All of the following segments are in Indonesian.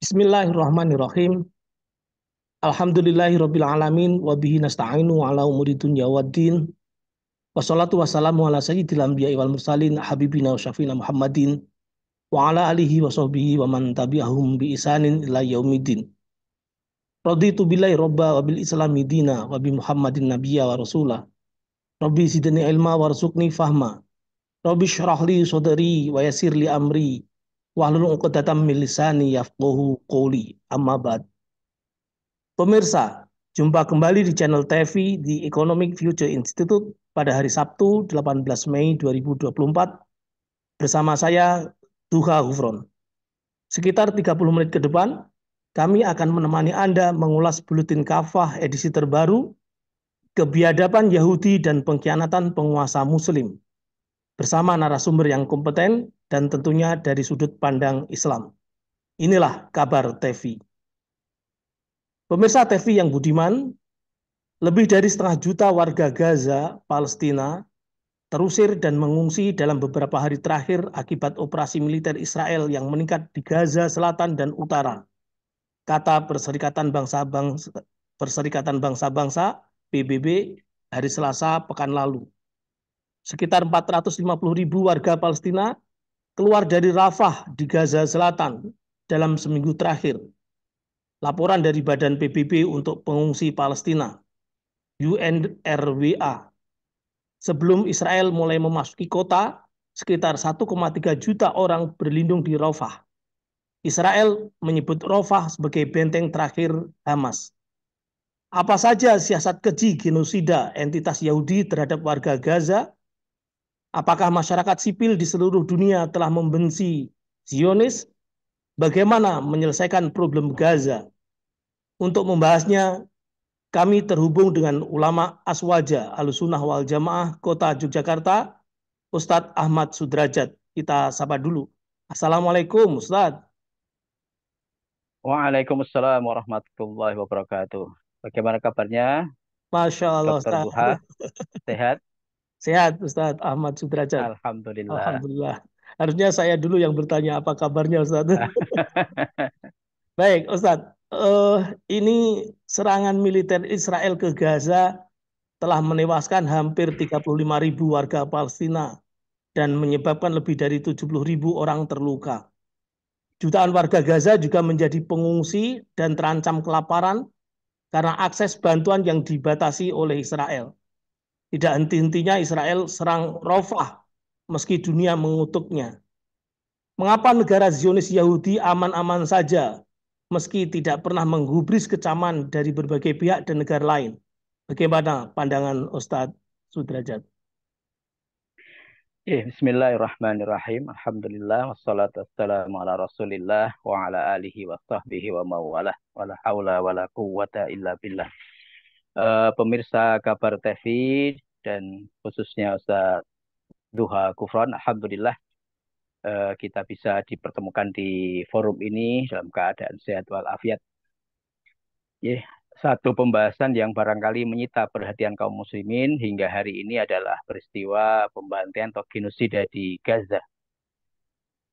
Bismillahirrahmanirrahim. Alhamdulillahirabbil alamin wa bihi nasta'inu ala umuri dunya waddin. Wassalatu wassalamu ala sayyidil anbiya'i wal mursalin habibina wa syafina Muhammadin wa ala alihi wa sahbihi wa man tabi'ahum bi isanin ila yaumiddin. Raditu billahi robba wa bil islami dina wa bi Muhammadin nabiyya wa rasulah. Rabbi zidni ilma warzuqni fahma. Rabbi syrah li sadri wa yassir li amri wahlul 'uqdatam min lisani yafqahu qawli. Amma ba'd. Pemirsa, jumpa kembali di channel TV di Economic Future Institute pada hari Sabtu 18 Mei 2024 bersama saya Duha Hufron. Sekitar 30 menit ke depan, kami akan menemani Anda mengulas buletin kafah edisi terbaru Kebiadaban Yahudi dan Pengkhianatan Penguasa Muslim bersama narasumber yang kompeten dan tentunya dari sudut pandang Islam. Inilah kabar TV. Pemirsa TV yang budiman, lebih dari setengah juta warga Gaza, Palestina, terusir dan mengungsi dalam beberapa hari terakhir akibat operasi militer Israel yang meningkat di Gaza Selatan dan Utara, kata Perserikatan Bangsa-Bangsa PBB hari Selasa pekan lalu. Sekitar 450.000 warga Palestina keluar dari Rafah di Gaza Selatan dalam seminggu terakhir. Laporan dari Badan PBB untuk Pengungsi Palestina, UNRWA. Sebelum Israel mulai memasuki kota, sekitar 1,3 juta orang berlindung di Rafah. Israel menyebut Rafah sebagai benteng terakhir Hamas. Apa saja siasat keji genosida entitas Yahudi terhadap warga Gaza? Apakah masyarakat sipil di seluruh dunia telah membenci Zionis? Bagaimana menyelesaikan problem Gaza? Untuk membahasnya, kami terhubung dengan ulama Aswaja Ahlussunnah wal Jamaah Kota Yogyakarta, Ustadz Ahmad Sudrajat. Kita sapa dulu. Assalamualaikum, Ustadz. Waalaikumsalam warahmatullahi wabarakatuh. Bagaimana kabarnya, Masya Allah, Dokter Ustadz. Duha? Sehat? Sehat, Ustadz Ahmad Sudrajat. Alhamdulillah. Alhamdulillah. Harusnya saya dulu yang bertanya apa kabarnya, Ustadz. Baik, Ustadz. Ini serangan militer Israel ke Gaza telah menewaskan hampir 35.000 warga Palestina dan menyebabkan lebih dari 70.000 orang terluka. Jutaan warga Gaza juga menjadi pengungsi dan terancam kelaparan karena akses bantuan yang dibatasi oleh Israel. Tidak henti-hentinya Israel serang Rafah meski dunia mengutuknya. Mengapa negara Zionis Yahudi aman-aman saja meski tidak pernah menggubris kecaman dari berbagai pihak dan negara lain? Bagaimana pandangan Ustadz Sudrajat? Bismillahirrahmanirrahim. Alhamdulillah wassalatu wassalamu ala Rasulillah wa ala alihi wa sahbihi wa mawalah. Wala haula wala quwwata illa billah. Pemirsa kabar TV dan khususnya Ustaz Duha Kufron, alhamdulillah kita bisa dipertemukan di forum ini dalam keadaan sehat walafiat. Ya, satu pembahasan yang barangkali menyita perhatian kaum muslimin hingga hari ini adalah peristiwa pembantaian atau genosida di Gaza.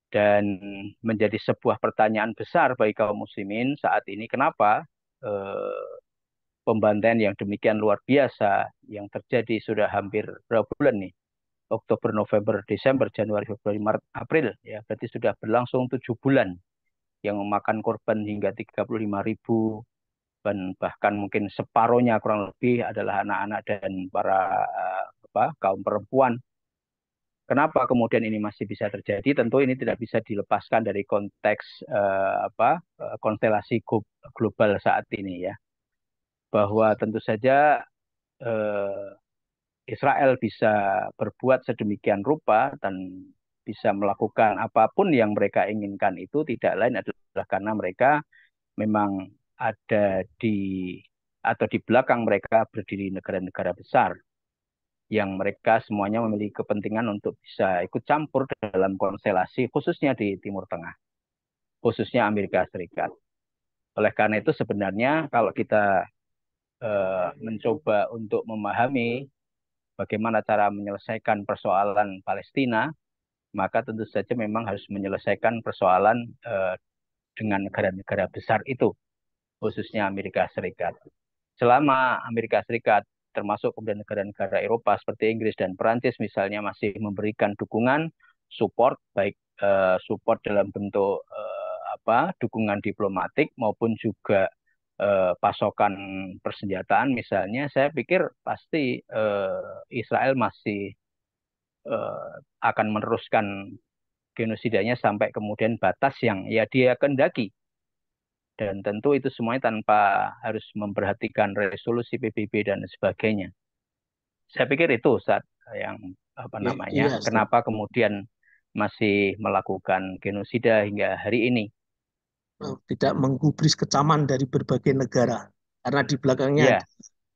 Dan menjadi sebuah pertanyaan besar bagi kaum muslimin saat ini, kenapa pembantaian yang demikian luar biasa yang terjadi sudah hampir berapa bulan nih? Oktober, November, Desember, Januari, Februari, Maret, April. Ya, berarti sudah berlangsung 7 bulan yang memakan korban hingga 35.000 dan bahkan mungkin separohnya kurang lebih adalah anak-anak dan para kaum perempuan. Kenapa kemudian ini masih bisa terjadi? Tentu ini tidak bisa dilepaskan dari konteks konstelasi global saat ini ya. Bahwa tentu saja eh, Israel bisa berbuat sedemikian rupa dan bisa melakukan apapun yang mereka inginkan itu tidak lain adalah karena mereka memang ada di atau di belakang mereka berdiri negara-negara besar yang mereka semuanya memiliki kepentingan untuk bisa ikut campur dalam konstelasi khususnya di Timur Tengah, khususnya Amerika Serikat. Oleh karena itu sebenarnya kalau kita mencoba untuk memahami bagaimana cara menyelesaikan persoalan Palestina, maka tentu saja memang harus menyelesaikan persoalan dengan negara-negara besar itu, khususnya Amerika Serikat. Selama Amerika Serikat termasuk kemudian negara-negara Eropa seperti Inggris dan Perancis misalnya masih memberikan dukungan, support, baik support dalam bentuk dukungan diplomatik maupun juga pasokan persenjataan misalnya, saya pikir pasti Israel masih eh, akan meneruskan genosidanya sampai kemudian batas yang ya dia kendaki. Dan tentu itu semuanya tanpa harus memperhatikan resolusi PBB dan sebagainya. Saya pikir itu saat yang Iya, Ustaz. kenapa kemudian masih melakukan genosida hingga hari ini. Tidak menggubris kecaman dari berbagai negara karena di belakangnya ada Ya,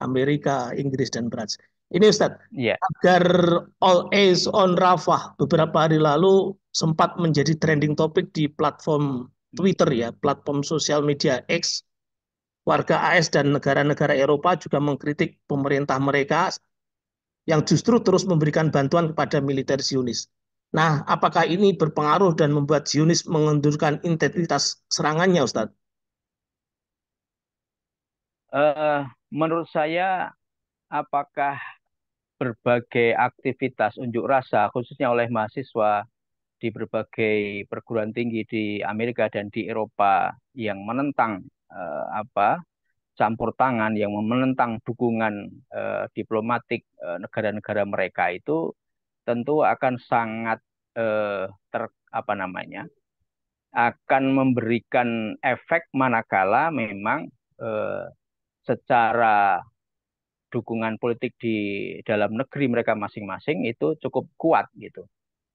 Amerika, Inggris dan Prancis. Ini Ustaz, ya, agar all eyes on Rafah beberapa hari lalu sempat menjadi trending topik di platform Twitter ya, platform sosial media X. Warga AS dan negara-negara Eropa juga mengkritik pemerintah mereka yang justru terus memberikan bantuan kepada militer Zionis. Nah, apakah ini berpengaruh dan membuat Zionis mengendurkan intensitas serangannya, Ustadz? eh, menurut saya apakah berbagai aktivitas unjuk rasa khususnya oleh mahasiswa di berbagai perguruan tinggi di Amerika dan di Eropa yang menentang campur tangan, yang menentang dukungan diplomatik negara-negara mereka itu tentu akan sangat eh, ter apa namanya akan memberikan efek manakala memang eh, secara dukungan politik di dalam negeri mereka masing-masing itu cukup kuat gitu.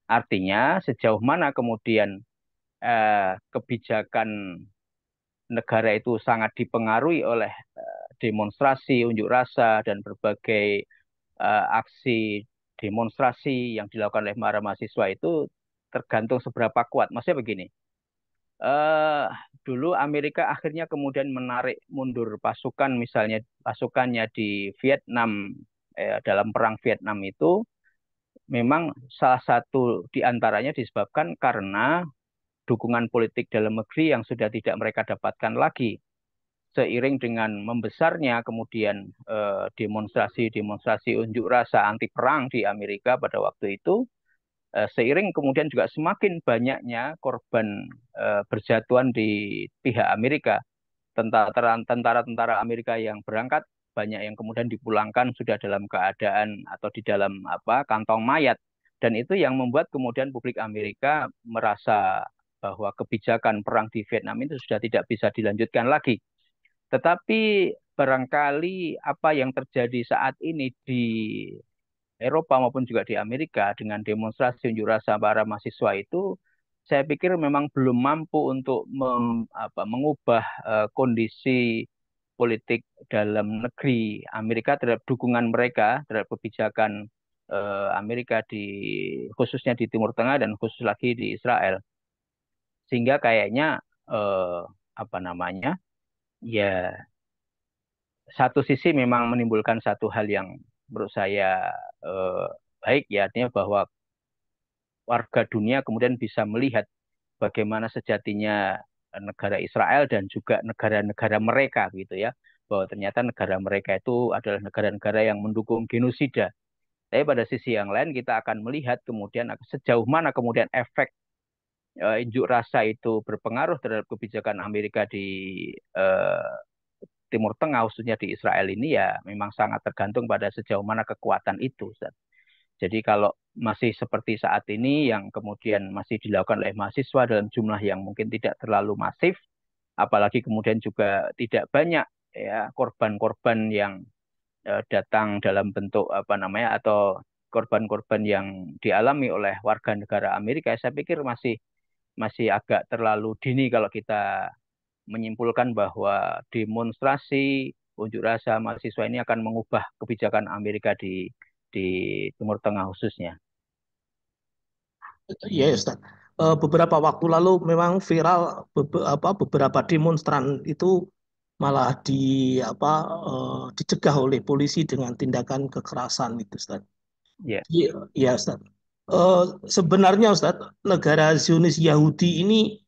Artinya sejauh mana kemudian kebijakan negara itu sangat dipengaruhi oleh demonstrasi, unjuk rasa dan berbagai aksi demonstrasi yang dilakukan oleh para mahasiswa itu tergantung seberapa kuat. Maksudnya begini, eh dulu Amerika akhirnya kemudian menarik mundur pasukan, misalnya pasukannya di Vietnam, dalam perang Vietnam itu memang salah satu di antaranya disebabkan karena dukungan politik dalam negeri yang sudah tidak mereka dapatkan lagi. Seiring dengan membesarnya kemudian demonstrasi-demonstrasi unjuk rasa anti perang di Amerika pada waktu itu, seiring kemudian juga semakin banyaknya korban berjatuhan di pihak Amerika, tentara-tentara Amerika yang berangkat banyak yang kemudian dipulangkan sudah dalam keadaan atau di dalam kantong mayat, dan itu yang membuat kemudian publik Amerika merasa bahwa kebijakan perang di Vietnam itu sudah tidak bisa dilanjutkan lagi. Tetapi barangkali apa yang terjadi saat ini di Eropa maupun juga di Amerika dengan demonstrasi unjuk rasa para mahasiswa itu, saya pikir memang belum mampu untuk mengubah kondisi politik dalam negeri Amerika terhadap dukungan mereka terhadap kebijakan Amerika khususnya di Timur Tengah dan khusus lagi di Israel. Sehingga kayaknya eh, apa namanya ya satu sisi memang menimbulkan satu hal yang menurut saya eh, baik, ya, artinya bahwa warga dunia kemudian bisa melihat bagaimana sejatinya negara Israel dan juga negara-negara mereka gitu ya, bahwa ternyata negara mereka itu adalah negara-negara yang mendukung genosida. Tapi pada sisi yang lain kita akan melihat kemudian sejauh mana kemudian efek unjuk rasa itu berpengaruh terhadap kebijakan Amerika di eh, Timur Tengah, khususnya di Israel ini, ya memang sangat tergantung pada sejauh mana kekuatan itu, Ustaz. Jadi kalau masih seperti saat ini yang kemudian masih dilakukan oleh mahasiswa dalam jumlah yang mungkin tidak terlalu masif, apalagi kemudian juga tidak banyak ya korban-korban yang datang dalam bentuk atau korban-korban yang dialami oleh warga negara Amerika, saya pikir masih masih agak terlalu dini kalau kita menyimpulkan bahwa demonstrasi unjuk rasa mahasiswa ini akan mengubah kebijakan Amerika di Timur Tengah khususnya. Ya, Ustaz. Beberapa waktu lalu memang viral beberapa demonstran itu malah apa dicegah oleh polisi dengan tindakan kekerasan itu, Ustaz. Ya, Iya, ya, Ustaz. Eh, Sebenarnya Ustaz, negara Zionis Yahudi ini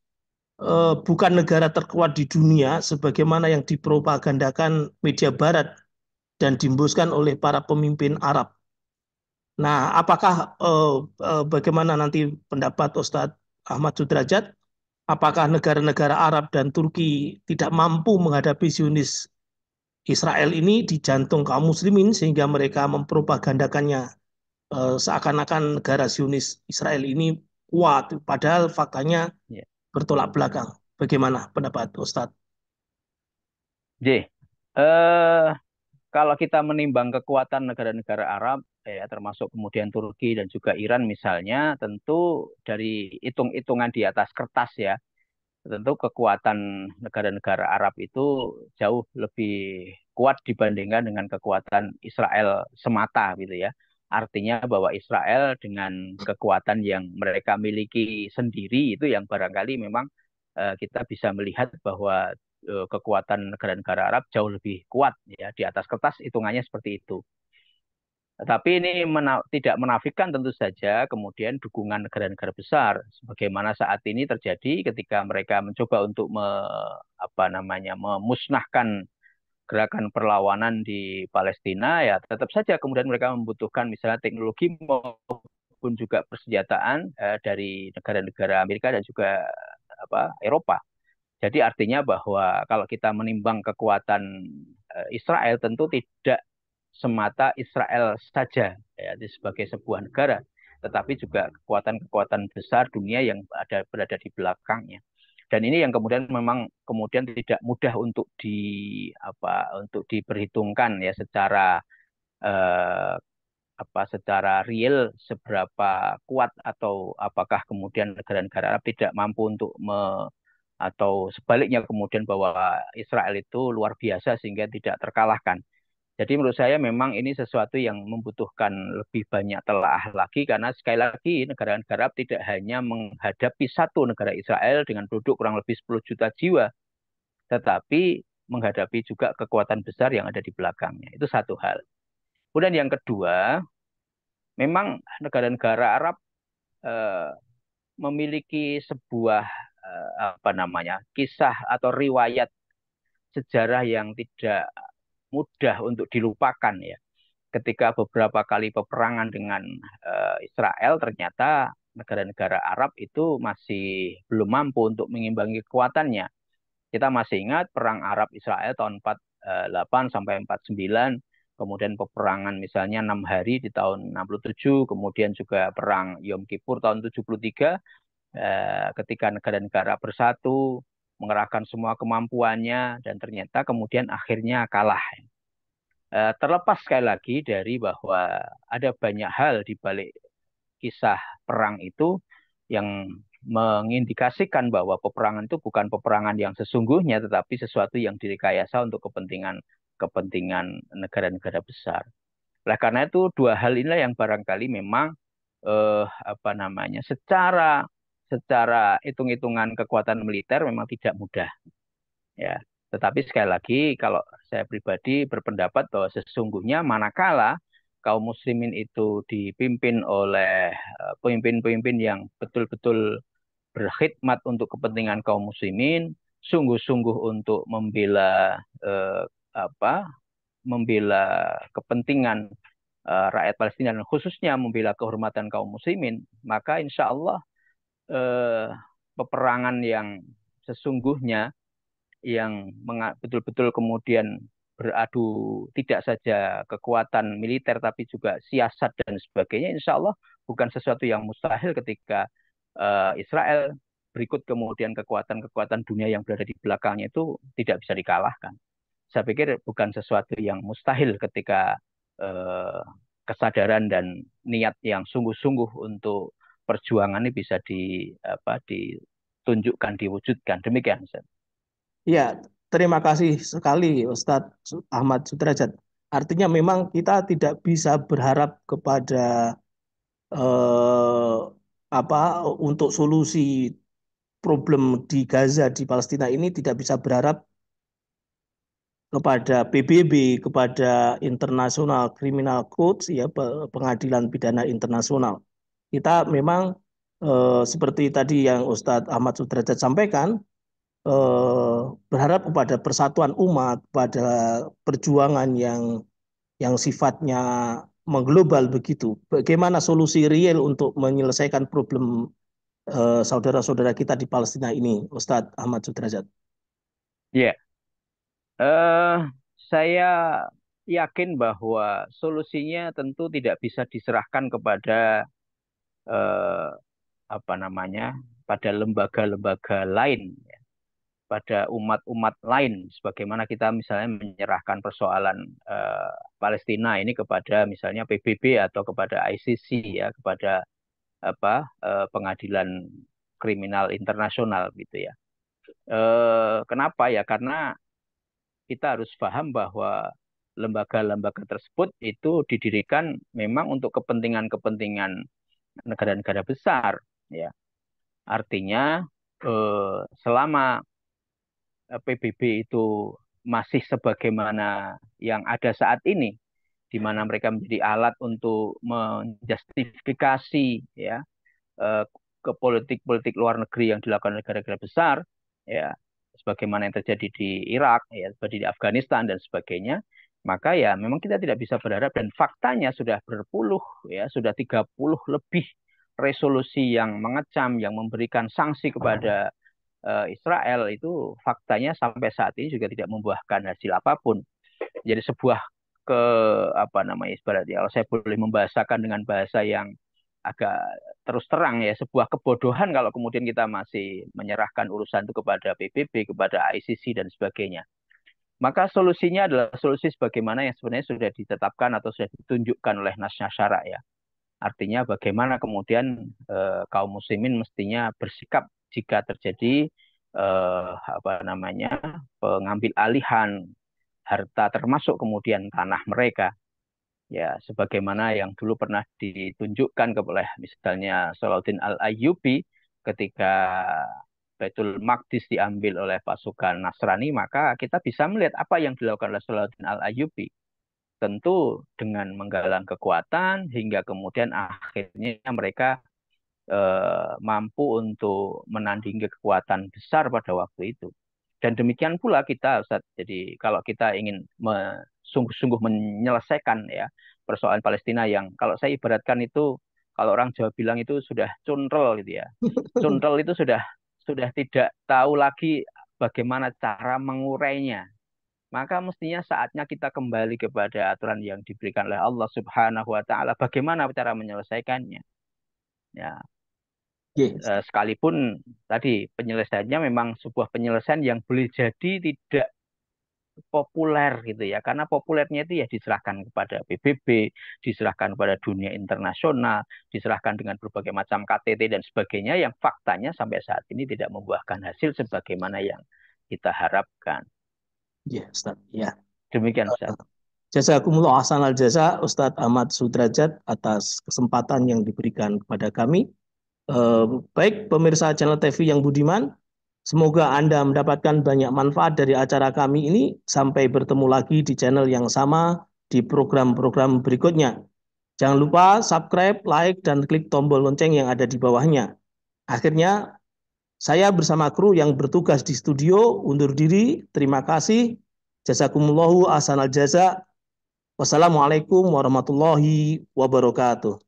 bukan negara terkuat di dunia sebagaimana yang dipropagandakan media Barat dan diembuskan oleh para pemimpin Arab. Nah, apakah bagaimana nanti pendapat Ustadz Ahmad Sudrajat? Apakah negara-negara Arab dan Turki tidak mampu menghadapi Zionis Israel ini di jantung kaum muslimin sehingga mereka mempropagandakannya seakan-akan negara Zionis Israel ini kuat, padahal faktanya Ya. bertolak belakang. Bagaimana pendapat Ustadz? J. Eh, Kalau kita menimbang kekuatan negara-negara Arab, ya termasuk kemudian Turki dan juga Iran misalnya, tentu dari hitung-hitungan di atas kertas ya, tentu kekuatan negara-negara Arab itu jauh lebih kuat dibandingkan dengan kekuatan Israel semata gitu ya. Artinya bahwa Israel dengan kekuatan yang mereka miliki sendiri itu yang barangkali memang kita bisa melihat bahwa kekuatan negara-negara Arab jauh lebih kuat ya di atas kertas hitungannya seperti itu. Tapi ini tidak menafikan tentu saja kemudian dukungan negara-negara besar, sebagaimana saat ini terjadi ketika mereka mencoba untuk memusnahkan gerakan perlawanan di Palestina, ya tetap saja kemudian mereka membutuhkan misalnya teknologi maupun juga persenjataan dari negara-negara Amerika dan juga Eropa. Jadi artinya bahwa kalau kita menimbang kekuatan Israel tentu tidak semata Israel saja ya, sebagai sebuah negara, tetapi juga kekuatan-kekuatan besar dunia yang berada di belakangnya. Dan ini yang kemudian memang kemudian tidak mudah untuk diperhitungkan ya eh, secara real seberapa kuat atau apakah kemudian negara-negara Arab tidak mampu atau sebaliknya kemudian bahwa Israel itu luar biasa sehingga tidak terkalahkan. Jadi menurut saya memang ini sesuatu yang membutuhkan lebih banyak telaah lagi karena sekali lagi negara-negara Arab tidak hanya menghadapi satu negara Israel dengan penduduk kurang lebih 10 juta jiwa, tetapi menghadapi juga kekuatan besar yang ada di belakangnya. Itu satu hal. Kemudian yang kedua, memang negara-negara Arab eh, memiliki sebuah kisah atau riwayat sejarah yang tidak mudah untuk dilupakan ya. Ketika beberapa kali peperangan dengan Israel, ternyata negara-negara Arab itu masih belum mampu untuk mengimbangi kekuatannya. Kita masih ingat perang Arab Israel tahun 48 sampai 49, kemudian peperangan misalnya 6 hari di tahun 67, kemudian juga perang Yom Kippur tahun 73, ketika negara-negara bersatu mengerahkan semua kemampuannya dan ternyata kemudian akhirnya kalah. Terlepas sekali lagi dari bahwa ada banyak hal di balik kisah perang itu yang mengindikasikan bahwa peperangan itu bukan peperangan yang sesungguhnya, tetapi sesuatu yang direkayasa untuk kepentingan kepentingan negara-negara besar. Oleh karena itu dua hal inilah yang barangkali memang secara secara hitung-hitungan kekuatan militer memang tidak mudah ya. Tetapi sekali lagi kalau saya pribadi berpendapat bahwa sesungguhnya manakala kaum muslimin itu dipimpin oleh pemimpin-pemimpin yang betul-betul berkhidmat untuk kepentingan kaum muslimin, sungguh-sungguh untuk eh, apa membela kepentingan rakyat Palestina dan khususnya membela kehormatan kaum muslimin, maka insya Allah eh, peperangan yang sesungguhnya yang betul-betul kemudian beradu tidak saja kekuatan militer tapi juga siasat dan sebagainya, insya Allah bukan sesuatu yang mustahil ketika Israel berikut kemudian kekuatan-kekuatan dunia yang berada di belakangnya itu tidak bisa dikalahkan. Saya pikir bukan sesuatu yang mustahil ketika eh, kesadaran dan niat yang sungguh-sungguh untuk perjuangan ini bisa ditunjukkan, diwujudkan. Demikian, Ustaz. Ya, terima kasih sekali Ustadz Ahmad Sudrajat. Artinya memang kita tidak bisa berharap kepada eh, apa untuk solusi problem di Gaza di Palestina ini tidak bisa berharap kepada PBB, kepada International Criminal Court ya Pengadilan Pidana Internasional. Kita memang seperti tadi yang Ustadz Ahmad Sudrajat sampaikan, berharap kepada persatuan umat, pada perjuangan yang sifatnya mengglobal begitu. Bagaimana solusi real untuk menyelesaikan problem saudara-saudara kita di Palestina ini, Ustadz Ahmad Sudrajat? Ya, eh saya yakin bahwa solusinya tentu tidak bisa diserahkan kepada eh, apa namanya, pada lembaga-lembaga lain, pada umat-umat lain, sebagaimana kita misalnya menyerahkan persoalan Palestina ini kepada misalnya PBB atau kepada ICC, ya, kepada pengadilan kriminal internasional gitu ya. Kenapa ya? Karena kita harus paham bahwa lembaga-lembaga tersebut itu didirikan memang untuk kepentingan-kepentingan negara-negara besar, ya. Artinya selama PBB itu masih sebagaimana yang ada saat ini, di mana mereka menjadi alat untuk menjustifikasi, ya, eh, ke politik-politik luar negeri yang dilakukan negara-negara besar, ya, sebagaimana yang terjadi di Irak, ya, seperti di Afghanistan dan sebagainya, maka ya memang kita tidak bisa berharap, dan faktanya sudah berpuluh, ya, sudah 30 lebih resolusi yang mengecam, yang memberikan sanksi kepada Israel, itu faktanya sampai saat ini juga tidak membuahkan hasil apapun. Jadi sebuah ke apa namanya, ibaratnya kalau saya boleh membahasakan dengan bahasa yang agak terus terang, ya, sebuah kebodohan kalau kemudian kita masih menyerahkan urusan itu kepada PBB, kepada ICC dan sebagainya. Maka solusinya adalah solusi sebagaimana yang sebenarnya sudah ditetapkan atau sudah ditunjukkan oleh Nasnya Syara, ya. Artinya bagaimana kemudian kaum muslimin mestinya bersikap jika terjadi apa namanya, pengambil alihan harta termasuk kemudian tanah mereka, ya, sebagaimana yang dulu pernah ditunjukkan oleh misalnya Salahuddin Al-Ayyubi ketika Baitul Maqdis diambil oleh pasukan Nasrani. Maka kita bisa melihat apa yang dilakukan oleh Salahuddin Al-Ayyubi, tentu dengan menggalang kekuatan hingga kemudian akhirnya mereka mampu untuk menandingi kekuatan besar pada waktu itu. Dan demikian pula kita, Ustaz. Jadi kalau kita ingin sungguh-sungguh menyelesaikan, ya, persoalan Palestina yang kalau saya ibaratkan itu, kalau orang Jawa bilang itu sudah cuntrel gitu ya. Cuntrel itu sudah tidak tahu lagi bagaimana cara mengurainya. Maka mestinya saatnya kita kembali kepada aturan yang diberikan oleh Allah Subhanahu wa taala, bagaimana cara menyelesaikannya. Ya, Yes. sekalipun tadi penyelesaiannya memang sebuah penyelesaian yang boleh jadi tidak populer gitu ya, karena populernya itu ya diserahkan kepada PBB, diserahkan kepada dunia internasional, diserahkan dengan berbagai macam KTT dan sebagainya, yang faktanya sampai saat ini tidak membuahkan hasil sebagaimana yang kita harapkan. Ya, Ustaz. Ya. Demikian, Ustaz. Jazakumullah ahsanal jaza Ustadz Ahmad Sudrajat atas kesempatan yang diberikan kepada kami. Baik pemirsa channel TV yang budiman, semoga Anda mendapatkan banyak manfaat dari acara kami ini. Sampai bertemu lagi di channel yang sama di program-program berikutnya. Jangan lupa subscribe, like, dan klik tombol lonceng yang ada di bawahnya. Akhirnya, saya bersama kru yang bertugas di studio undur diri. Terima kasih. Jazakumullahu ahsanal jaza. Wassalamualaikum warahmatullahi wabarakatuh.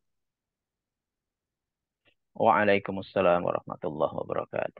Waalaikumsalam warahmatullahi wabarakatuh.